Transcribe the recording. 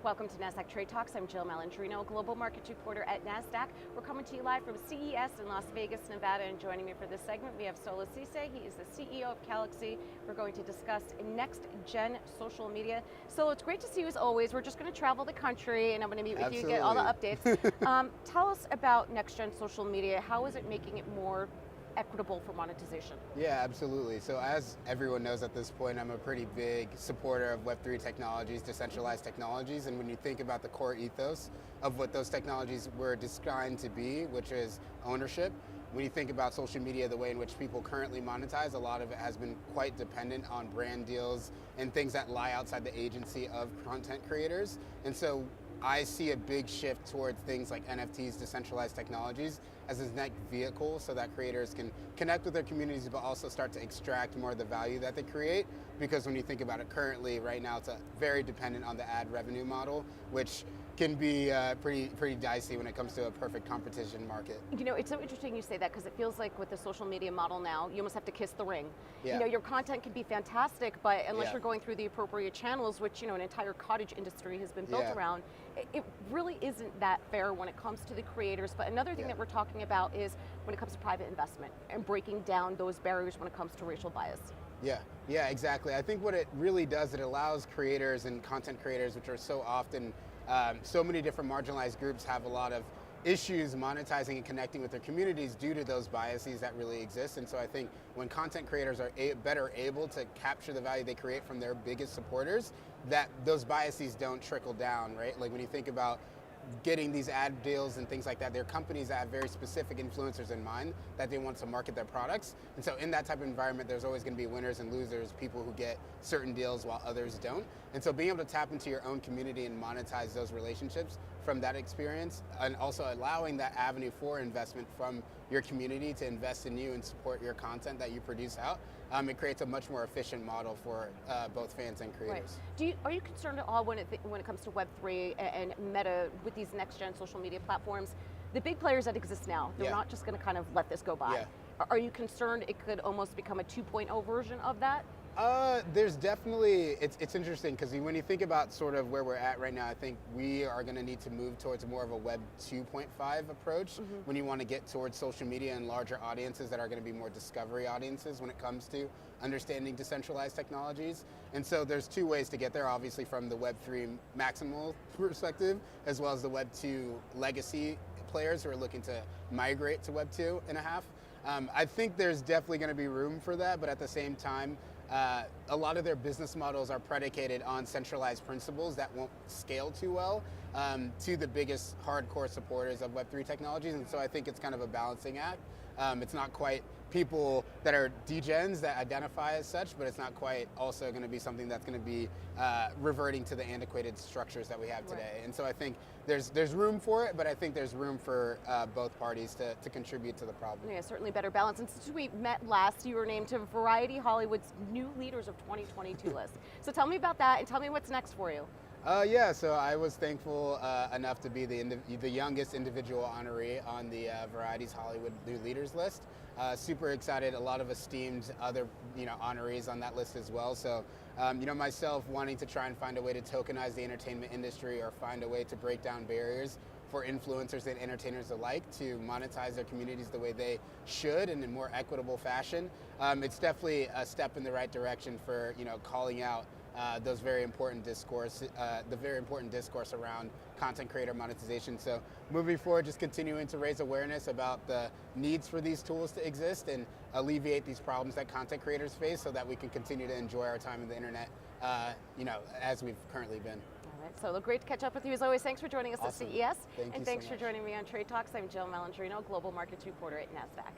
Welcome to Nasdaq Trade Talks. I'm Jill Malandrino, Global Markets Reporter at Nasdaq. We're coming to you live from CES in Las Vegas, Nevada, and joining me for this segment, we have Solo Cisse. He is the CEO of Galaxy. We're going to discuss next-gen social media. Solo, it's great to see you as always. We're just going to travel the country, and I'm going to meet with you, get all the updates. Tell us about next-gen social media. How is it making it more equitable for monetization? Yeah, absolutely. So as everyone knows at this point, I'm a pretty big supporter of Web3 technologies, decentralized technologies, and when you think about the core ethos of what those technologies were designed to be, which is ownership, when you think about social media, the way in which people currently monetize, a lot of it has been quite dependent on brand deals and things that lie outside the agency of content creators. And so I see a big shift towards things like NFTs, decentralized technologies, as this next vehicle so that creators can connect with their communities but also start to extract more of the value that they create. Because when you think about it currently, right now, it's very dependent on the ad revenue model, which can be pretty dicey when it comes to a perfect competition market. You know, it's so interesting you say that because it feels like with the social media model now, you almost have to kiss the ring. Yeah. You know, your content can be fantastic, but unless you're going through the appropriate channels, which, you know, an entire cottage industry has been built around, it really isn't that fair when it comes to the creators. But another thing that we're talking about is when it comes to private investment and breaking down those barriers when it comes to racial bias. Yeah, exactly. I think what it really does, it allows creators and content creators, which are so often, so many different marginalized groups have a lot of issues monetizing and connecting with their communities due to those biases that really exist. And so I think when content creators are better able to capture the value they create from their biggest supporters, that those biases don't trickle down, right? Like when you think about getting these ad deals and things like that, they're companies that have very specific influencers in mind that they want to market their products. And so in that type of environment, there's always going to be winners and losers, people who get certain deals while others don't. And so being able to tap into your own community and monetize those relationships from that experience, and also allowing that avenue for investment from your community to invest in you and support your content that you produce out, it creates a much more efficient model for both fans and creators. Right. Are you concerned at all when it comes to Web3 and Meta with these next-gen social media platforms? The big players that exist now, they're not just going to kind of let this go by. Are you concerned it could almost become a 2.0 version of that? There's definitely, it's interesting because when you think about sort of where we're at right now, I think we are going to need to move towards more of a Web 2.5 approach when you want to get towards social media and larger audiences that are going to be more discovery audiences when it comes to understanding decentralized technologies. And so there's two ways to get there, obviously from the Web 3 maximal perspective, as well as the Web 2 legacy players who are looking to migrate to Web 2.5. I think there's definitely going to be room for that, but at the same time, a lot of their business models are predicated on centralized principles that won't scale too well to the biggest hardcore supporters of Web3 technologies. And so I think it's kind of a balancing act. It's not quite people that are degens that identify as such, but it's not quite also going to be something that's going to be reverting to the antiquated structures that we have today. And so I think there's room for it, but I think there's room for both parties to contribute to the problem. Yeah, certainly better balance. And since we met last, you were named to Variety Hollywood's New Leaders of 2022 list. So tell me about that and tell me what's next for you. Yeah, so I was thankful enough to be the youngest individual honoree on the Variety's Hollywood New Leaders list. Super excited, a lot of esteemed other honorees on that list as well. So myself wanting to try and find a way to tokenize the entertainment industry or find a way to break down barriers for influencers and entertainers alike to monetize their communities the way they should and in more equitable fashion. It's definitely a step in the right direction for calling out those very important discourse, the very important discourse around content creator monetization. So moving forward, just continuing to raise awareness about the needs for these tools to exist and alleviate these problems that content creators face so that we can continue to enjoy our time on the internet, as we've currently been. All right, so great to catch up with you as always. Thanks for joining us at CES. Thank you and thanks so for much. joining me on Trade Talks. I'm Jill Malandrino, Global Markets Reporter at Nasdaq.